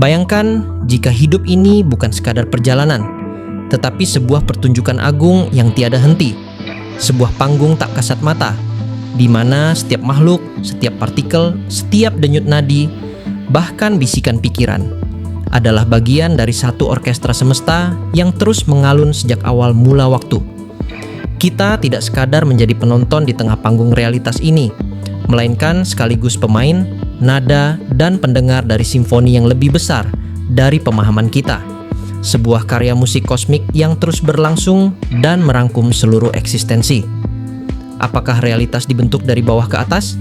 Bayangkan jika hidup ini bukan sekadar perjalanan, tetapi sebuah pertunjukan agung yang tiada henti, sebuah panggung tak kasat mata, di mana setiap makhluk, setiap partikel, setiap denyut nadi, bahkan bisikan pikiran, adalah bagian dari satu orkestra semesta yang terus mengalun sejak awal mula waktu. Kita tidak sekadar menjadi penonton di tengah panggung realitas ini, melainkan sekaligus pemain, nada, dan pendengar dari simfoni yang lebih besar dari pemahaman kita. Sebuah karya musik kosmik yang terus berlangsung dan merangkum seluruh eksistensi. Apakah realitas dibentuk dari bawah ke atas?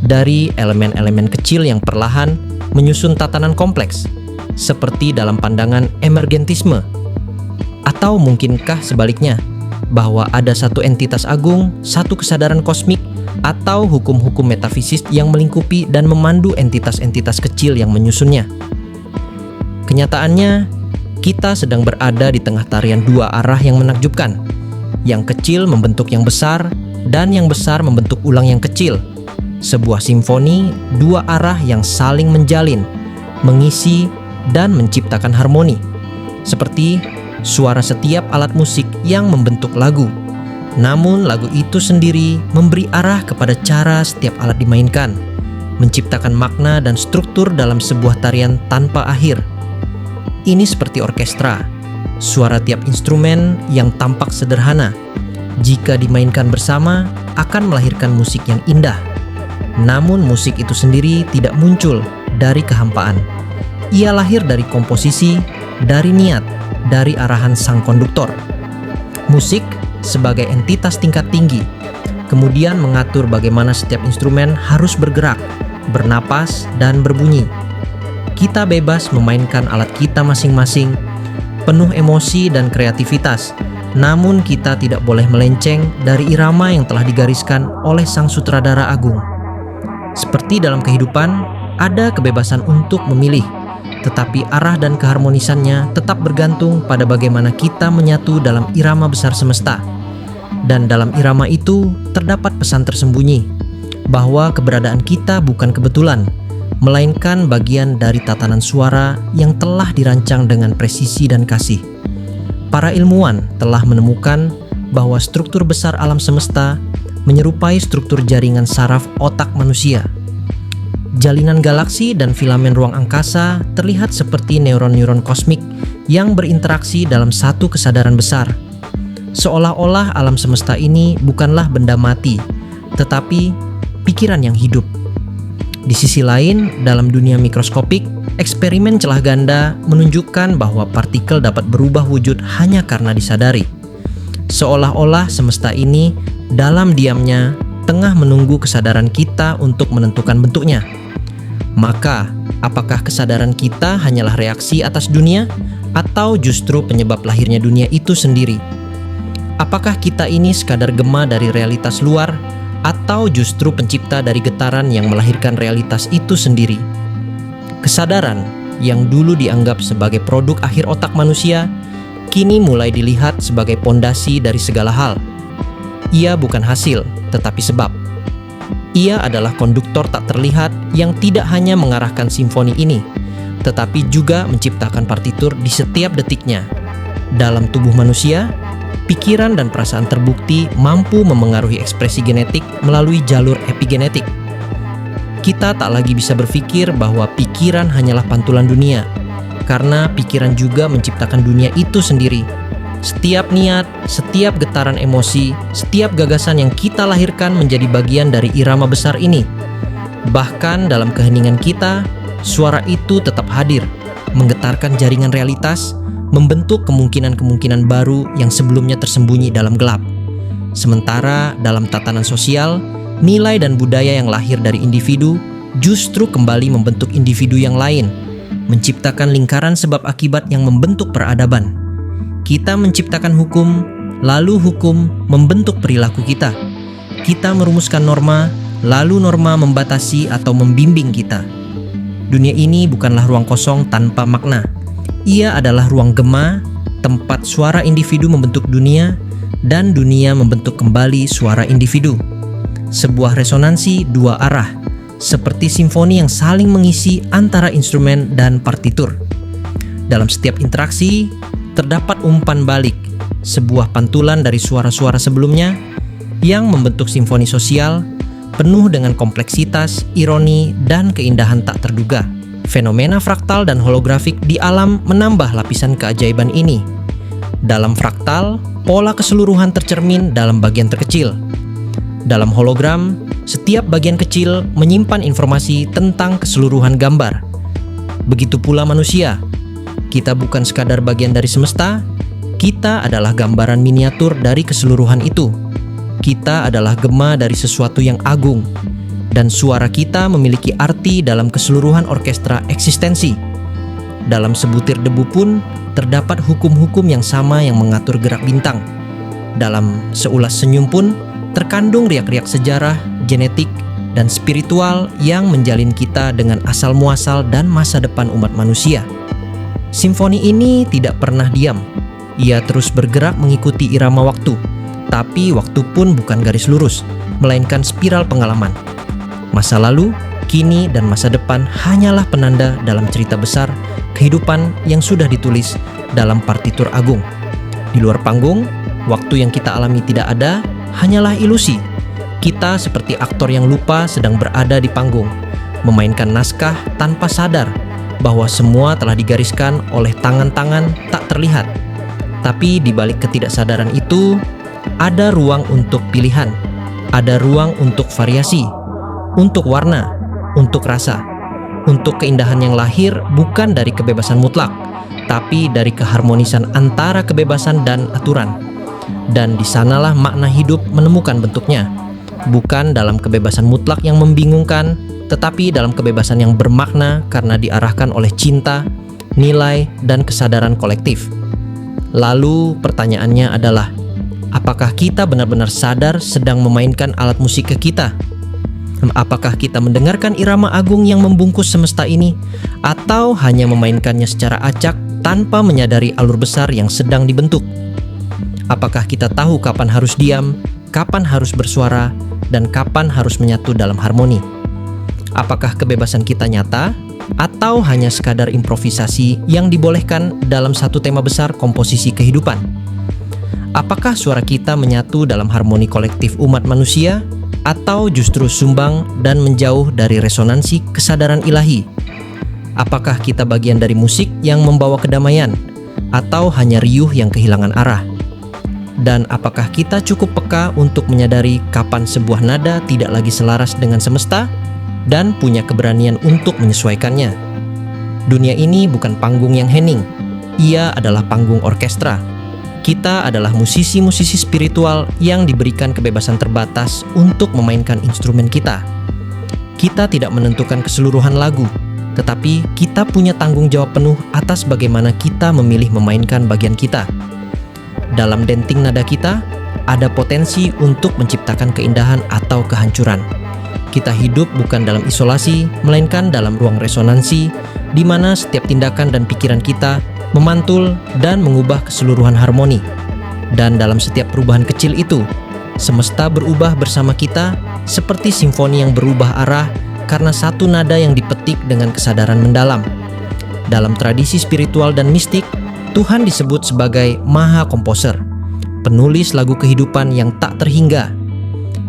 Dari elemen-elemen kecil yang perlahan menyusun tatanan kompleks, seperti dalam pandangan emergentisme? Atau mungkinkah sebaliknya, bahwa ada satu entitas agung, satu kesadaran kosmik, atau hukum-hukum metafisis yang melingkupi dan memandu entitas-entitas kecil yang menyusunnya? Kenyataannya, kita sedang berada di tengah tarian dua arah yang menakjubkan. Yang kecil membentuk yang besar, dan yang besar membentuk ulang yang kecil. Sebuah simfoni dua arah yang saling menjalin, mengisi, dan menciptakan harmoni. Seperti suara setiap alat musik yang membentuk lagu. Namun lagu itu sendiri memberi arah kepada cara setiap alat dimainkan, menciptakan makna dan struktur dalam sebuah tarian tanpa akhir. Ini seperti orkestra, suara tiap instrumen yang tampak sederhana, jika dimainkan bersama akan melahirkan musik yang indah. Namun musik itu sendiri tidak muncul dari kehampaan. Ia lahir dari komposisi, dari niat, dari arahan sang konduktor. Musik sebagai entitas tingkat tinggi, kemudian mengatur bagaimana setiap instrumen harus bergerak, bernapas, dan berbunyi. Kita bebas memainkan alat kita masing-masing, penuh emosi dan kreativitas, namun kita tidak boleh melenceng dari irama yang telah digariskan oleh sang sutradara agung. Seperti dalam kehidupan, ada kebebasan untuk memilih, tetapi arah dan keharmonisannya tetap bergantung pada bagaimana kita menyatu dalam irama besar semesta. Dan dalam irama itu terdapat pesan tersembunyi, bahwa keberadaan kita bukan kebetulan, melainkan bagian dari tatanan suara yang telah dirancang dengan presisi dan kasih. Para ilmuwan telah menemukan bahwa struktur besar alam semesta menyerupai struktur jaringan saraf otak manusia. Jalinan galaksi dan filamen ruang angkasa terlihat seperti neuron-neuron kosmik yang berinteraksi dalam satu kesadaran besar. Seolah-olah alam semesta ini bukanlah benda mati, tetapi pikiran yang hidup. Di sisi lain, dalam dunia mikroskopik, eksperimen celah ganda menunjukkan bahwa partikel dapat berubah wujud hanya karena disadari. Seolah-olah semesta ini dalam diamnya tengah menunggu kesadaran kita untuk menentukan bentuknya. Maka, apakah kesadaran kita hanyalah reaksi atas dunia, atau justru penyebab lahirnya dunia itu sendiri? Apakah kita ini sekadar gema dari realitas luar, atau justru pencipta dari getaran yang melahirkan realitas itu sendiri? Kesadaran yang dulu dianggap sebagai produk akhir otak manusia, kini mulai dilihat sebagai pondasi dari segala hal. Ia bukan hasil, tetapi sebab. Ia adalah konduktor tak terlihat yang tidak hanya mengarahkan simfoni ini, tetapi juga menciptakan partitur di setiap detiknya. Dalam tubuh manusia, pikiran dan perasaan terbukti mampu memengaruhi ekspresi genetik melalui jalur epigenetik. Kita tak lagi bisa berpikir bahwa pikiran hanyalah pantulan dunia, karena pikiran juga menciptakan dunia itu sendiri. Setiap niat, setiap getaran emosi, setiap gagasan yang kita lahirkan menjadi bagian dari irama besar ini. Bahkan dalam keheningan kita, suara itu tetap hadir, menggetarkan jaringan realitas, membentuk kemungkinan-kemungkinan baru yang sebelumnya tersembunyi dalam gelap. Sementara dalam tatanan sosial, nilai dan budaya yang lahir dari individu justru kembali membentuk individu yang lain, menciptakan lingkaran sebab akibat yang membentuk peradaban. Kita menciptakan hukum, lalu hukum membentuk perilaku kita. Kita merumuskan norma, lalu norma membatasi atau membimbing kita. Dunia ini bukanlah ruang kosong tanpa makna. Ia adalah ruang gema, tempat suara individu membentuk dunia, dan dunia membentuk kembali suara individu. Sebuah resonansi dua arah, seperti simfoni yang saling mengisi antara instrumen dan partitur. Dalam setiap interaksi, terdapat umpan balik, sebuah pantulan dari suara-suara sebelumnya yang membentuk simfoni sosial penuh dengan kompleksitas, ironi, dan keindahan tak terduga. Fenomena fraktal dan holografik di alam menambah lapisan keajaiban ini. Dalam fraktal, pola keseluruhan tercermin dalam bagian terkecil. Dalam hologram, setiap bagian kecil menyimpan informasi tentang keseluruhan gambar. Begitu pula manusia. Kita bukan sekadar bagian dari semesta, kita adalah gambaran miniatur dari keseluruhan itu. Kita adalah gema dari sesuatu yang agung, dan suara kita memiliki arti dalam keseluruhan orkestra eksistensi. Dalam sebutir debu pun, terdapat hukum-hukum yang sama yang mengatur gerak bintang. Dalam seulas senyum pun, terkandung riak-riak sejarah, genetik, dan spiritual yang menjalin kita dengan asal-muasal dan masa depan umat manusia. Simfoni ini tidak pernah diam. Ia terus bergerak mengikuti irama waktu, tapi waktu pun bukan garis lurus, melainkan spiral pengalaman. Masa lalu, kini, dan masa depan hanyalah penanda dalam cerita besar kehidupan yang sudah ditulis dalam partitur agung. Di luar panggung, waktu yang kita alami tidak ada, hanyalah ilusi. Kita seperti aktor yang lupa sedang berada di panggung, memainkan naskah tanpa sadar bahwa semua telah digariskan oleh tangan-tangan tak terlihat. Tapi di balik ketidaksadaran itu, ada ruang untuk pilihan, ada ruang untuk variasi, untuk warna, untuk rasa, untuk keindahan yang lahir bukan dari kebebasan mutlak, tapi dari keharmonisan antara kebebasan dan aturan. Dan di sanalah makna hidup menemukan bentuknya, bukan dalam kebebasan mutlak yang membingungkan, tetapi dalam kebebasan yang bermakna karena diarahkan oleh cinta, nilai, dan kesadaran kolektif. Lalu pertanyaannya adalah, apakah kita benar-benar sadar sedang memainkan alat musik kita? Apakah kita mendengarkan irama agung yang membungkus semesta ini, atau hanya memainkannya secara acak tanpa menyadari alur besar yang sedang dibentuk? Apakah kita tahu kapan harus diam, kapan harus bersuara, dan kapan harus menyatu dalam harmoni? Apakah kebebasan kita nyata, atau hanya sekadar improvisasi yang dibolehkan dalam satu tema besar komposisi kehidupan? Apakah suara kita menyatu dalam harmoni kolektif umat manusia, atau justru sumbang dan menjauh dari resonansi kesadaran ilahi? Apakah kita bagian dari musik yang membawa kedamaian, atau hanya riuh yang kehilangan arah? Dan apakah kita cukup peka untuk menyadari kapan sebuah nada tidak lagi selaras dengan semesta, dan punya keberanian untuk menyesuaikannya? Dunia ini bukan panggung yang hening, ia adalah panggung orkestra. Kita adalah musisi-musisi spiritual yang diberikan kebebasan terbatas untuk memainkan instrumen kita. Kita tidak menentukan keseluruhan lagu, tetapi kita punya tanggung jawab penuh atas bagaimana kita memilih memainkan bagian kita. Dalam denting nada kita, ada potensi untuk menciptakan keindahan atau kehancuran. Kita hidup bukan dalam isolasi, melainkan dalam ruang resonansi, di mana setiap tindakan dan pikiran kita memantul dan mengubah keseluruhan harmoni. Dan dalam setiap perubahan kecil itu, semesta berubah bersama kita seperti simfoni yang berubah arah karena satu nada yang dipetik dengan kesadaran mendalam. Dalam tradisi spiritual dan mistik, Tuhan disebut sebagai Maha Komposer, penulis lagu kehidupan yang tak terhingga.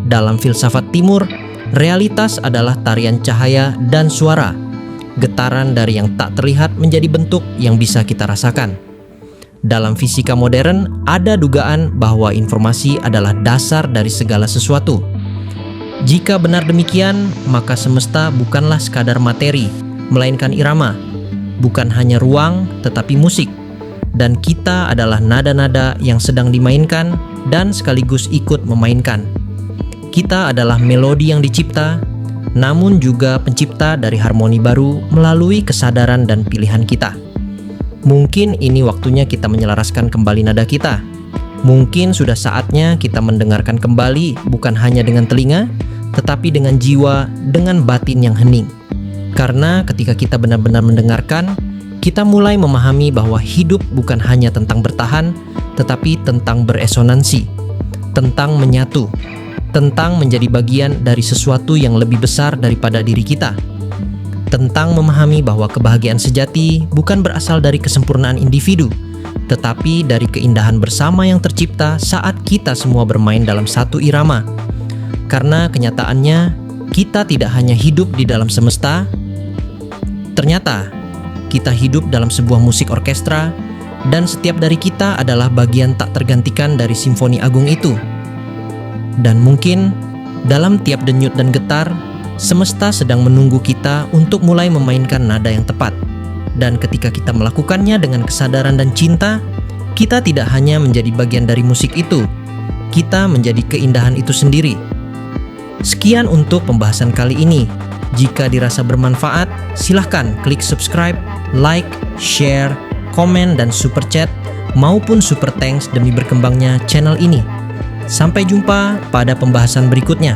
Dalam filsafat Timur, realitas adalah tarian cahaya dan suara, getaran dari yang tak terlihat menjadi bentuk yang bisa kita rasakan. Dalam fisika modern, ada dugaan bahwa informasi adalah dasar dari segala sesuatu. Jika benar demikian, maka semesta bukanlah sekadar materi, melainkan irama, bukan hanya ruang, tetapi musik. Dan kita adalah nada-nada yang sedang dimainkan dan sekaligus ikut memainkan. Kita adalah melodi yang dicipta, namun juga pencipta dari harmoni baru melalui kesadaran dan pilihan kita. Mungkin ini waktunya kita menyelaraskan kembali nada kita. Mungkin sudah saatnya kita mendengarkan kembali bukan hanya dengan telinga, tetapi dengan jiwa, dengan batin yang hening. Karena ketika kita benar-benar mendengarkan, kita mulai memahami bahwa hidup bukan hanya tentang bertahan, tetapi tentang beresonansi, tentang menyatu, tentang menjadi bagian dari sesuatu yang lebih besar daripada diri kita, tentang memahami bahwa kebahagiaan sejati bukan berasal dari kesempurnaan individu, tetapi dari keindahan bersama yang tercipta saat kita semua bermain dalam satu irama. Karena kenyataannya, kita tidak hanya hidup di dalam semesta, ternyata kita hidup dalam sebuah musik orkestra, dan setiap dari kita adalah bagian tak tergantikan dari simfoni agung itu. Dan mungkin dalam tiap denyut dan getar, semesta sedang menunggu kita untuk mulai memainkan nada yang tepat. Dan ketika kita melakukannya dengan kesadaran dan cinta, kita tidak hanya menjadi bagian dari musik itu, kita menjadi keindahan itu sendiri. Sekian untuk pembahasan kali ini. Jika dirasa bermanfaat, silahkan klik subscribe, like, share, komen, dan super chat maupun super thanks demi berkembangnya channel ini. Sampai jumpa pada pembahasan berikutnya.